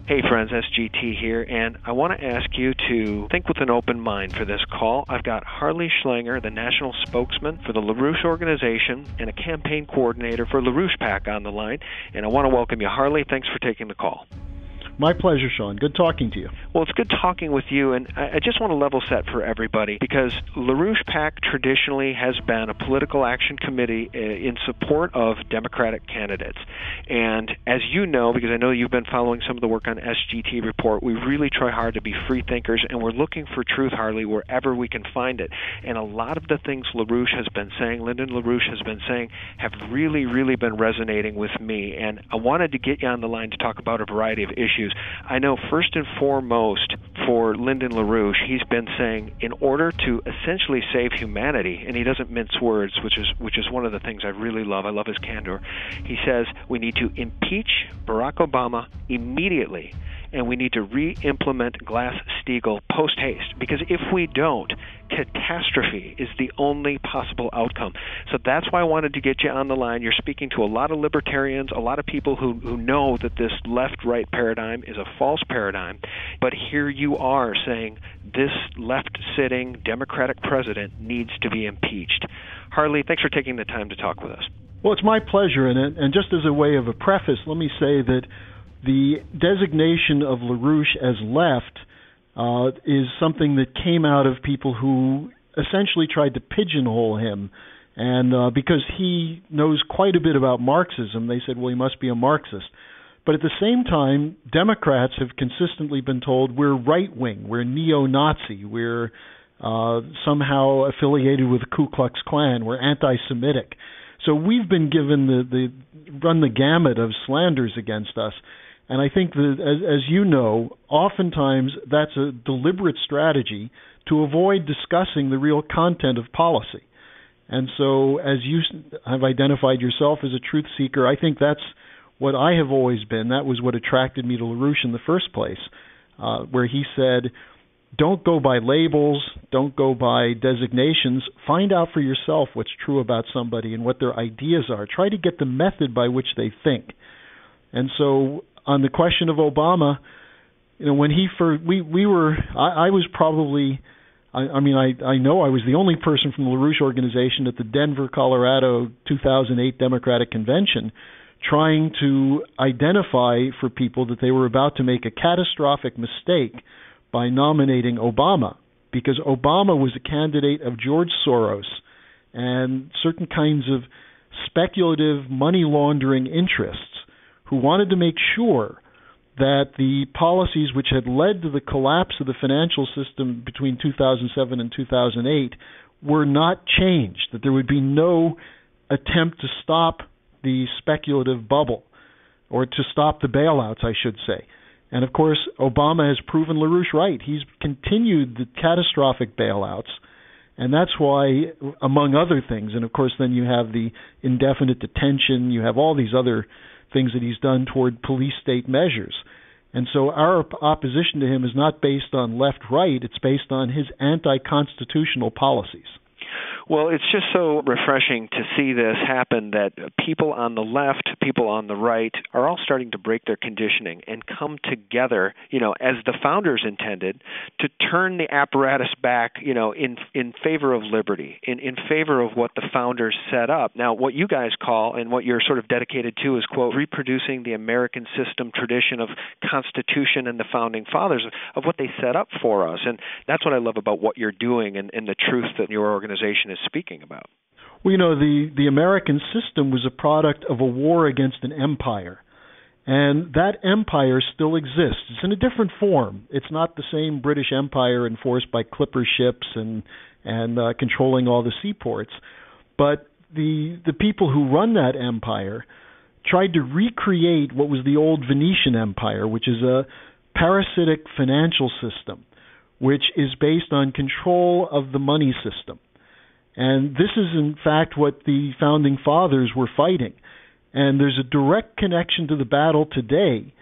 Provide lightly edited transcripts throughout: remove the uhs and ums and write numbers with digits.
Hey friends, SGT here, and I want to ask you to think with an open mind for this call. I've got Harley Schlanger, the national spokesman for the LaRouche organization and a campaign coordinator for LaRouche PAC on the line, and I want to welcome you. Harley, thanks for taking the call. My pleasure, Sean. Good talking to you. Well, it's good talking with you, and I just want to level set for everybody because LaRouche PAC traditionally has been a political action committee in support of Democratic candidates. And as you know, because I know you've been following some of the work on SGT Report, we really try hard to be free thinkers, and we're looking for truth, Harley, wherever we can find it. And a lot of the things LaRouche has been saying, Lyndon LaRouche has been saying, have really, really been resonating with me. And I wanted to get you on the line to talk about a variety of issues. I know first and foremost for Lyndon LaRouche, he's been saying in order to essentially save humanity, and he doesn't mince words, which is one of the things I really love. I love his candor. He says we need to impeach Barack Obama immediately, and we need to re-implement Glass-Steagall post-haste, because if we don't, catastrophe is the only possible outcome. So that's why I wanted to get you on the line. You're speaking to a lot of libertarians, a lot of people who know that this left-right paradigm is a false paradigm, but here you are saying this left-sitting Democratic president needs to be impeached. Harley, thanks for taking the time to talk with us. Well, it's my pleasure, and just as a way of a preface, let me say that the designation of LaRouche as left is something that came out of people who essentially tried to pigeonhole him. And because he knows quite a bit about Marxism, they said, well, he must be a Marxist. But at the same time, Democrats have consistently been told we're right-wing, we're neo-Nazi, we're somehow affiliated with the Ku Klux Klan, we're anti-Semitic. So we've been given the run the gamut of slanders against us. And I think that, as you know, oftentimes that's a deliberate strategy to avoid discussing the real content of policy. And so, as you have identified yourself as a truth seeker, I think that's what I have always been. That was what attracted me to LaRouche in the first place, where he said, don't go by labels, don't go by designations, find out for yourself what's true about somebody and what their ideas are. Try to get the method by which they think. And so, on the question of Obama, you know, when he first, I was probably, I know I was the only person from the LaRouche organization at the Denver, Colorado 2008 Democratic Convention trying to identify for people that they were about to make a catastrophic mistake by nominating Obama, because Obama was a candidate of George Soros and certain kinds of speculative money laundering interests who wanted to make sure that the policies which had led to the collapse of the financial system between 2007 and 2008 were not changed, that there would be no attempt to stop the speculative bubble, or to stop the bailouts, I should say. And, of course, Obama has proven LaRouche right. He's continued the catastrophic bailouts, and that's why, among other things, and, of course, then you have the indefinite detention, you have all these other things that he's done toward police state measures. And so our opposition to him is not based on left-right, it's based on his anti-constitutional policies. Well, it's just so refreshing to see this happen, that people on the left, people on the right are all starting to break their conditioning and come together, you know, as the founders intended, to turn the apparatus back, you know, in favor of liberty, in favor of what the founders set up. Now, what you guys call, and what you're sort of dedicated to, is, quote, reproducing the American system tradition of Constitution and the Founding Fathers, of what they set up for us. And that's what I love about what you're doing and the truth that your organization is speaking about. Well, you know, the American system was a product of a war against an empire, and that empire still exists. It's in a different form. It's not the same British Empire enforced by clipper ships and controlling all the seaports, but the people who run that empire tried to recreate what was the old Venetian Empire, which is a parasitic financial system, which is based on control of the money system. And this is, in fact, what the Founding Fathers were fighting. And there's a direct connection to the battle today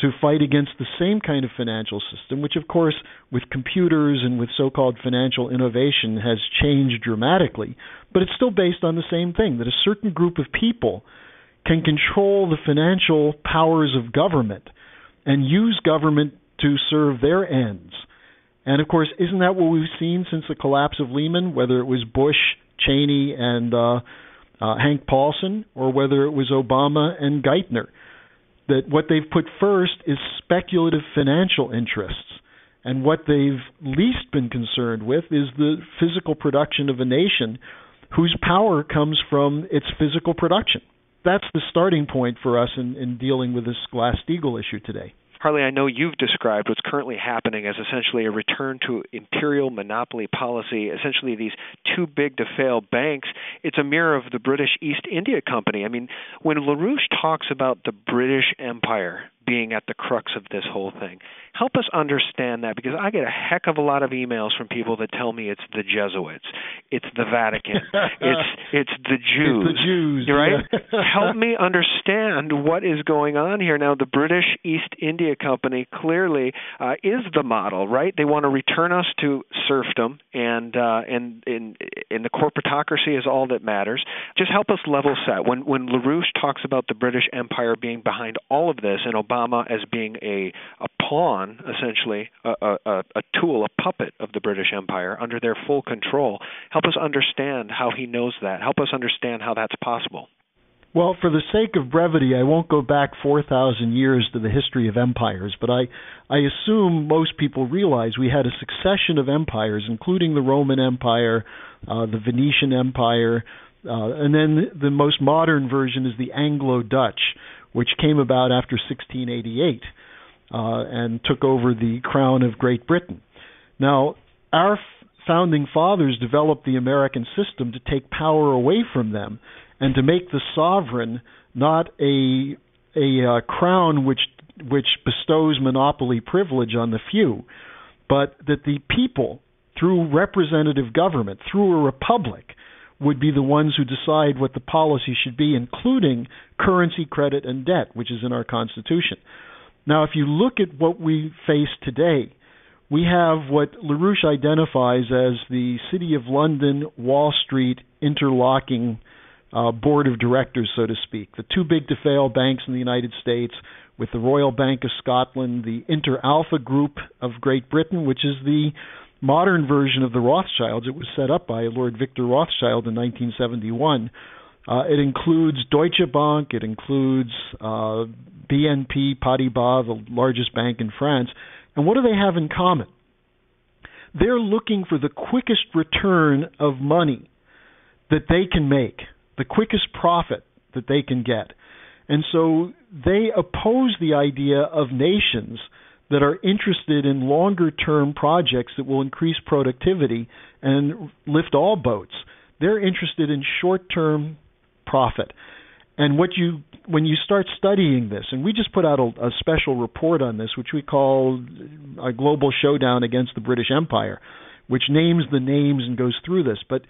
to fight against the same kind of financial system, which, of course, with computers and with so-called financial innovation has changed dramatically. But it's still based on the same thing, that a certain group of people can control the financial powers of government and use government to serve their ends. And, of course, isn't that what we've seen since the collapse of Lehman, whether it was Bush, Cheney, and Hank Paulson, or whether it was Obama and Geithner, that what they've put first is speculative financial interests. And what they've least been concerned with is the physical production of a nation whose power comes from its physical production. That's the starting point for us in dealing with this Glass-Steagall issue today. Harley, I know you've described what's currently happening as essentially a return to imperial monopoly policy, essentially these too big to fail banks. It's a mirror of the British East India Company. I mean, when LaRouche talks about the British Empire being at the crux of this whole thing, help us understand that, because I get a heck of a lot of emails from people that tell me it's the Jesuits, it's the Vatican, it's the Jews. It's the Jews, right? Yeah. Help me understand what is going on here. Now, the British East India Company clearly is the model, right? They want to return us to serfdom, and the corporatocracy is all that matters. Just help us level set. When LaRouche talks about the British Empire being behind all of this, and Obama as being a pawn, essentially, a tool, a puppet of the British Empire under their full control, help us understand how he knows that. Help us understand how that's possible. Well, for the sake of brevity, I won't go back 4,000 years to the history of empires, but I assume most people realize we had a succession of empires, including the Roman Empire, the Venetian Empire, and then the most modern version is the Anglo-Dutch, which came about after 1688 and took over the crown of Great Britain. Now, our founding fathers developed the American system to take power away from them and to make the sovereign not a crown which bestows monopoly privilege on the few, but that the people, through representative government, through a republic, would be the ones who decide what the policy should be, including currency, credit, and debt, which is in our Constitution. Now, if you look at what we face today, we have what LaRouche identifies as the City of London, Wall Street, interlocking board of directors, so to speak. The too big to fail banks in the United States, with the Royal Bank of Scotland, the Inter Alpha Group of Great Britain, which is the modern version of the Rothschilds. It was set up by Lord Victor Rothschild in 1971. It includes Deutsche Bank. It includes BNP Paribas, the largest bank in France. And what do they have in common? They're looking for the quickest return of money that they can make, the quickest profit that they can get. And so they oppose the idea of nations that are interested in longer-term projects that will increase productivity and lift all boats. They're interested in short-term profit. And when you start studying this, and we just put out a special report on this, which we call a Global Showdown Against the British Empire, which names the names and goes through this. But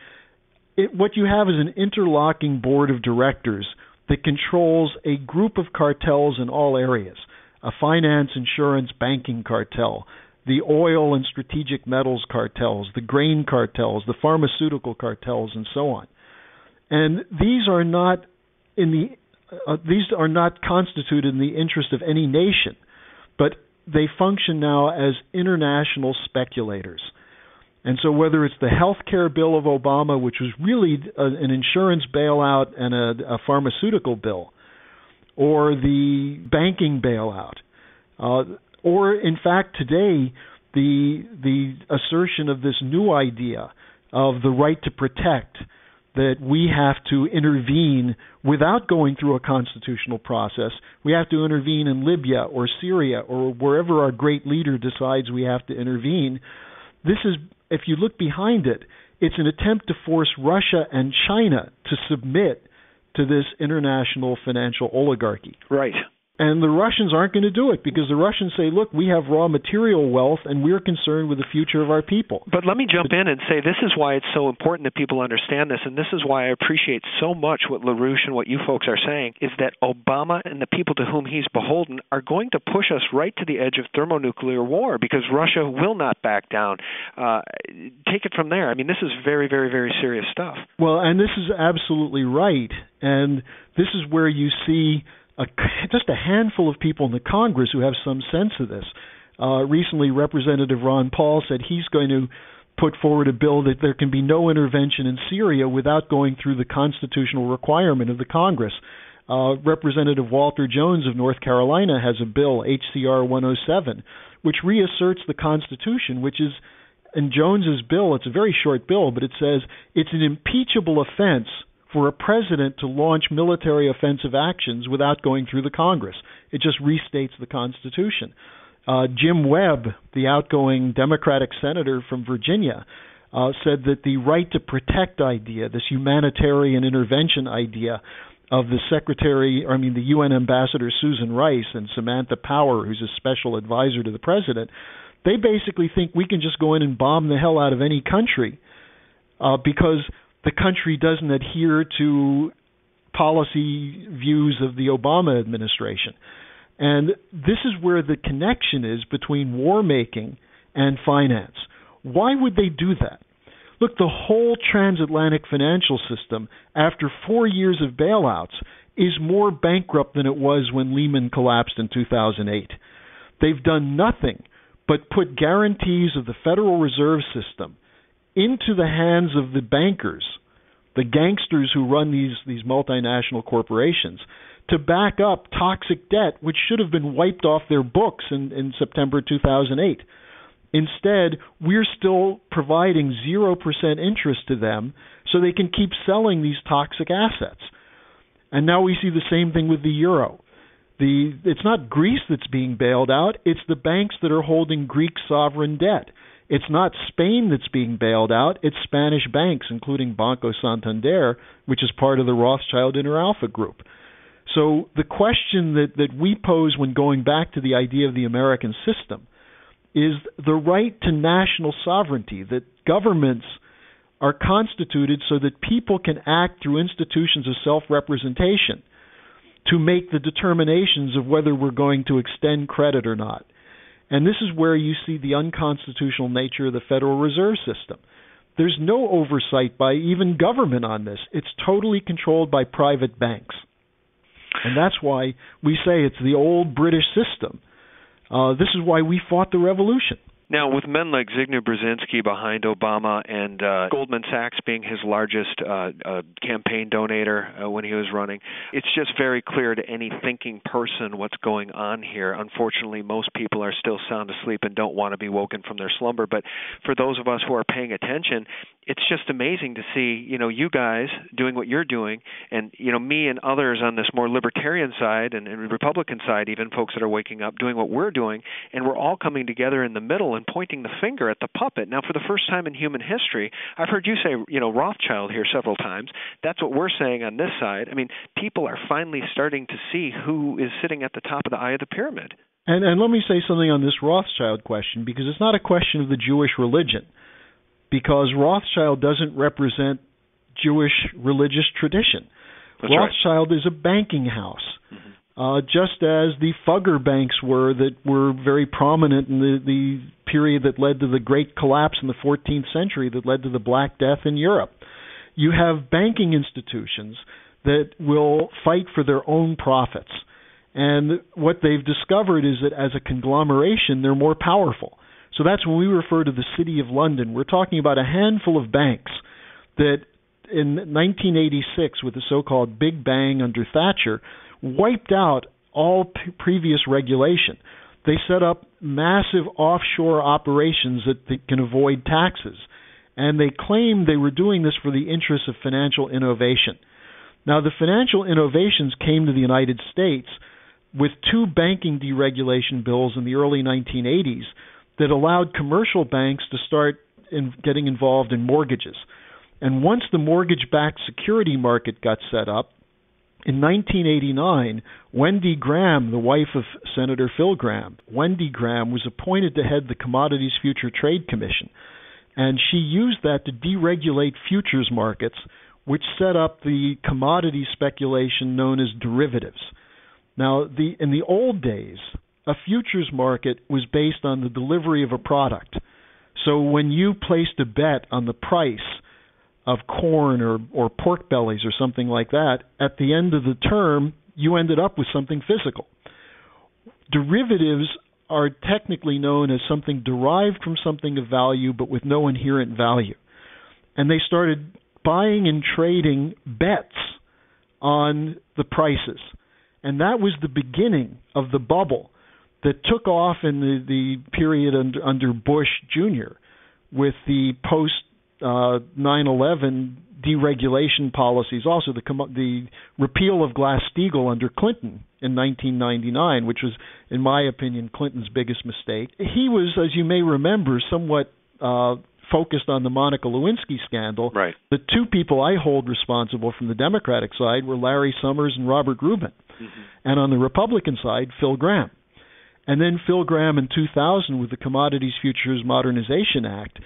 what you have is an interlocking board of directors that controls a group of cartels in all areas: a finance, insurance, banking cartel, the oil and strategic metals cartels, the grain cartels, the pharmaceutical cartels, and so on. And these are not constituted in the interest of any nation, but they function now as international speculators. And so whether it's the health care bill of Obama, which was really an insurance bailout and a pharmaceutical bill, or the banking bailout, or in fact today the assertion of this new idea of the right to protect, that we have to intervene without going through a constitutional process. We have to intervene in Libya or Syria or wherever our great leader decides we have to intervene. This is, if you look behind it, it's an attempt to force Russia and China to submit to this international financial oligarchy. Right. And the Russians aren't going to do it, because the Russians say, look, we have raw material wealth and we're concerned with the future of our people. But let me jump in and say this is why it's so important that people understand this, and this is why I appreciate so much what LaRouche and what you folks are saying, is that Obama and the people to whom he's beholden are going to push us right to the edge of thermonuclear war, because Russia will not back down. Take it from there. I mean, this is very, very, very serious stuff. Well, and this is absolutely right. And this is where you see just a handful of people in the Congress who have some sense of this. Recently, Representative Ron Paul said he's going to put forward a bill that there can be no intervention in Syria without going through the constitutional requirement of the Congress. Representative Walter Jones of North Carolina has a bill, HCR 107, which reasserts the Constitution, which is, in Jones's bill, it's a very short bill, but it says it's an impeachable offense for a president to launch military offensive actions without going through the Congress. It just restates the Constitution. Jim Webb, the outgoing Democratic senator from Virginia, said that the right to protect idea, this humanitarian intervention idea of the UN ambassador Susan Rice and Samantha Power, who's a special advisor to the president, they basically think we can just go in and bomb the hell out of any country because the country doesn't adhere to policy views of the Obama administration. And this is where the connection is between war making and finance. Why would they do that? Look, the whole transatlantic financial system, after 4 years of bailouts, is more bankrupt than it was when Lehman collapsed in 2008. They've done nothing but put guarantees of the Federal Reserve System into the hands of the bankers, the gangsters who run these multinational corporations, to back up toxic debt, which should have been wiped off their books in September 2008. Instead, we're still providing 0% interest to them so they can keep selling these toxic assets. And now we see the same thing with the euro. It's not Greece that's being bailed out, it's the banks that are holding Greek sovereign debt. It's not Spain that's being bailed out, it's Spanish banks, including Banco Santander, which is part of the Rothschild Interalpha Group. So the question that we pose when going back to the idea of the American system is the right to national sovereignty, that governments are constituted so that people can act through institutions of self-representation to make the determinations of whether we're going to extend credit or not. And this is where you see the unconstitutional nature of the Federal Reserve System. There's no oversight by even government on this. It's totally controlled by private banks. And that's why we say it's the old British system. This is why we fought the revolution. Now, with men like Zbigniew Brzezinski behind Obama and Goldman Sachs being his largest campaign donator when he was running, it's just very clear to any thinking person what's going on here. Unfortunately, most people are still sound asleep and don't want to be woken from their slumber. But for those of us who are paying attention, it's just amazing to see, you guys doing what you're doing, and, me and others on this more libertarian side and Republican side, even folks that are waking up, doing what we're doing, and we're all coming together in the middle and pointing the finger at the puppet. Now, for the first time in human history, I've heard you say, Rothschild here several times. That's what we're saying on this side. I mean, people are finally starting to see who is sitting at the top of the eye of the pyramid. And let me say something on this Rothschild question, because it's not a question of the Jewish religion, because Rothschild doesn't represent Jewish religious tradition. That's Rothschild right. is a banking house. Just as the Fugger banks were, that were very prominent in the period that led to the Great Collapse in the 14th century, that led to the Black Death in Europe. You have banking institutions that will fight for their own profits. And what they've discovered is that as a conglomeration, they're more powerful. So that's when we refer to the City of London. We're talking about a handful of banks that in 1986, with the so-called Big Bang under Thatcher, wiped out all previous regulation. They set up massive offshore operations that can avoid taxes, and they claimed they were doing this for the interests of financial innovation. Now, the financial innovations came to the United States with two banking deregulation bills in the early 1980s that allowed commercial banks to start getting involved in mortgages. And once the mortgage-backed security market got set up, in 1989, Wendy Graham, the wife of Senator Phil Graham, Wendy Graham was appointed to head the Commodities Future Trade Commission. And she used that to deregulate futures markets, which set up the commodity speculation known as derivatives. Now, in the old days, a futures market was based on the delivery of a product. So when you placed a bet on the price of corn or pork bellies or something like that, at the end of the term, you ended up with something physical. Derivatives are technically known as something derived from something of value but with no inherent value. And they started buying and trading bets on the prices. And that was the beginning of the bubble that took off in the period under Bush Jr. with the post-9/11 deregulation policies, also the repeal of Glass-Steagall under Clinton in 1999, which was, in my opinion, Clinton's biggest mistake. He was, as you may remember, somewhat focused on the Monica Lewinsky scandal. Right. The two people I hold responsible from the Democratic side were Larry Summers and Robert Rubin. Mm-hmm. And on the Republican side, Phil Gramm. And then Phil Gramm in 2000 with the Commodities Futures Modernization Act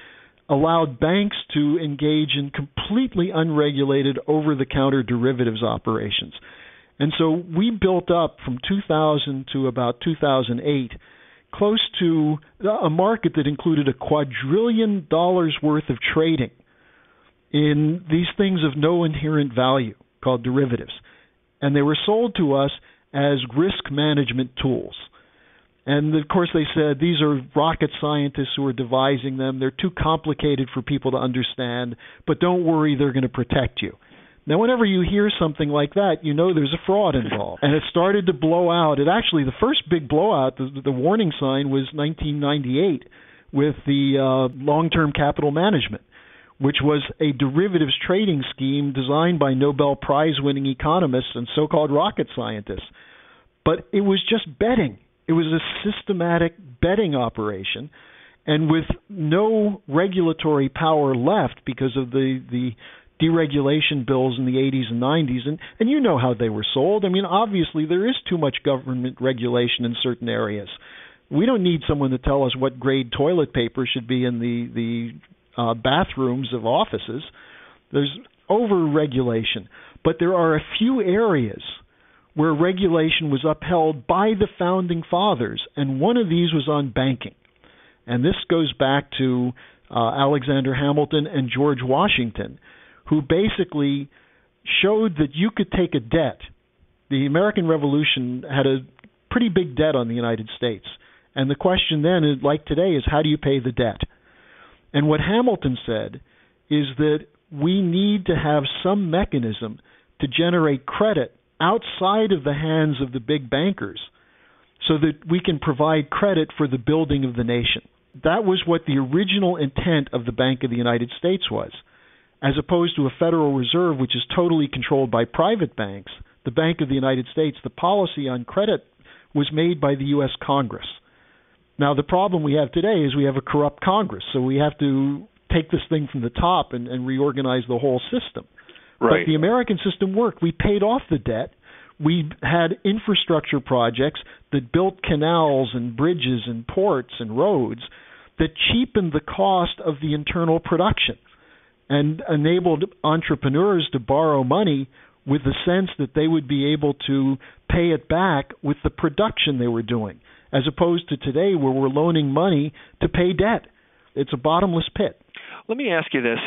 allowed banks to engage in completely unregulated over-the-counter derivatives operations. And so we built up from 2000 to about 2008 close to a market that included $2 quadrillion worth of trading in these things of no inherent value called derivatives. And they were sold to us as risk management tools. And, of course, they said these are rocket scientists who are devising them. They're too complicated for people to understand, but don't worry, they're going to protect you. Now, whenever you hear something like that, you know there's a fraud involved. And it started to blow out. It actually, the first big blowout, the warning sign, was 1998 with the long-term capital management, which was a derivatives trading scheme designed by Nobel Prize-winning economists and so-called rocket scientists. But it was just betting. It was a systematic betting operation, and with no regulatory power left because of the deregulation bills in the 80s and 90s, and you know how they were sold. I mean, obviously there is too much government regulation in certain areas. We don't need someone to tell us what grade toilet paper should be in the bathrooms of offices. There's over-regulation, but there are a few areas where regulation was upheld by the Founding Fathers, and one of these was on banking. And this goes back to Alexander Hamilton and George Washington, who basically showed that you could take a debt. The American Revolution had a pretty big debt on the United States. And the question then, like today, is how do you pay the debt? And what Hamilton said is that we need to have some mechanism to generate credit outside of the hands of the big bankers so that we can provide credit for the building of the nation. That was what the original intent of the Bank of the United States was. As opposed to a Federal Reserve, which is totally controlled by private banks, the Bank of the United States, the policy on credit was made by the U.S. Congress. Now, the problem we have today is we have a corrupt Congress, so we have to take this thing from the top and reorganize the whole system. Right. But the American system worked. We paid off the debt. We had infrastructure projects that built canals and bridges and ports and roads that cheapened the cost of the internal production and enabled entrepreneurs to borrow money with the sense that they would be able to pay it back with the production they were doing, as opposed to today where we're loaning money to pay debt. It's a bottomless pit. Let me ask you this.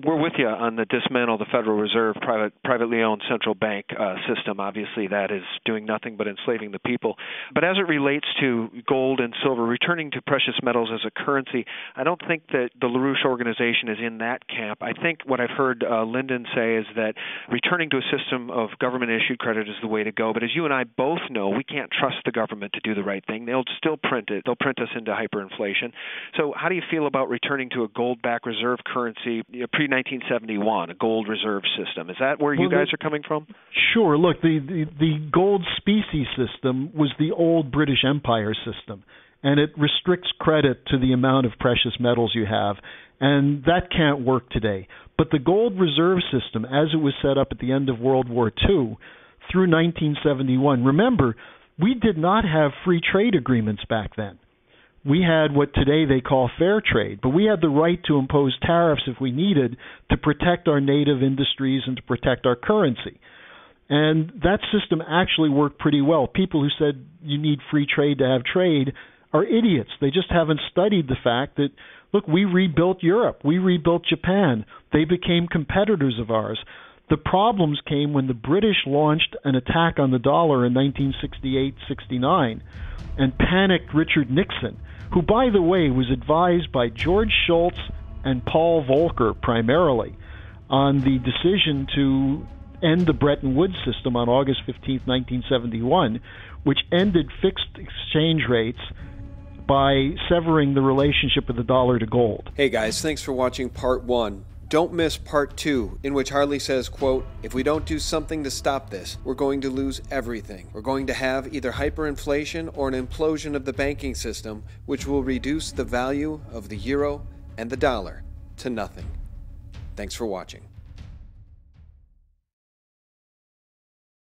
We're with you on the dismantle the Federal Reserve privately owned central bank system. Obviously, that is doing nothing but enslaving the people. But as it relates to gold and silver, returning to precious metals as a currency, I don't think that the LaRouche organization is in that camp. I think what I've heard Lyndon say is that returning to a system of government-issued credit is the way to go. But as you and I both know, we can't trust the government to do the right thing. They'll still print it. They'll print us into hyperinflation. So how do you feel about returning to a gold-backed reserve currency pre-1971, a gold reserve system? Is that where you guys are coming from? Sure. Look, the gold specie system was the old British Empire system, and it restricts credit to the amount of precious metals you have, and that can't work today. But the gold reserve system, as it was set up at the end of World War II through 1971, remember, we did not have free trade agreements back then. We had what today they call fair trade, but we had the right to impose tariffs if we needed to protect our native industries and to protect our currency. And that system actually worked pretty well. People who said you need free trade to have trade are idiots. They just haven't studied the fact that, look, we rebuilt Europe. We rebuilt Japan. They became competitors of ours. The problems came when the British launched an attack on the dollar in 1968-69 and panicked Richard Nixon, who, by the way, was advised by George Shultz and Paul Volcker primarily on the decision to end the Bretton Woods system on August 15, 1971, which ended fixed exchange rates by severing the relationship of the dollar to gold. Hey guys, thanks for watching part 1. Don't miss part 2, in which Harley says, quote, "If we don't do something to stop this, we're going to lose everything. We're going to have either hyperinflation or an implosion of the banking system, which will reduce the value of the euro and the dollar to nothing." Thanks for watching.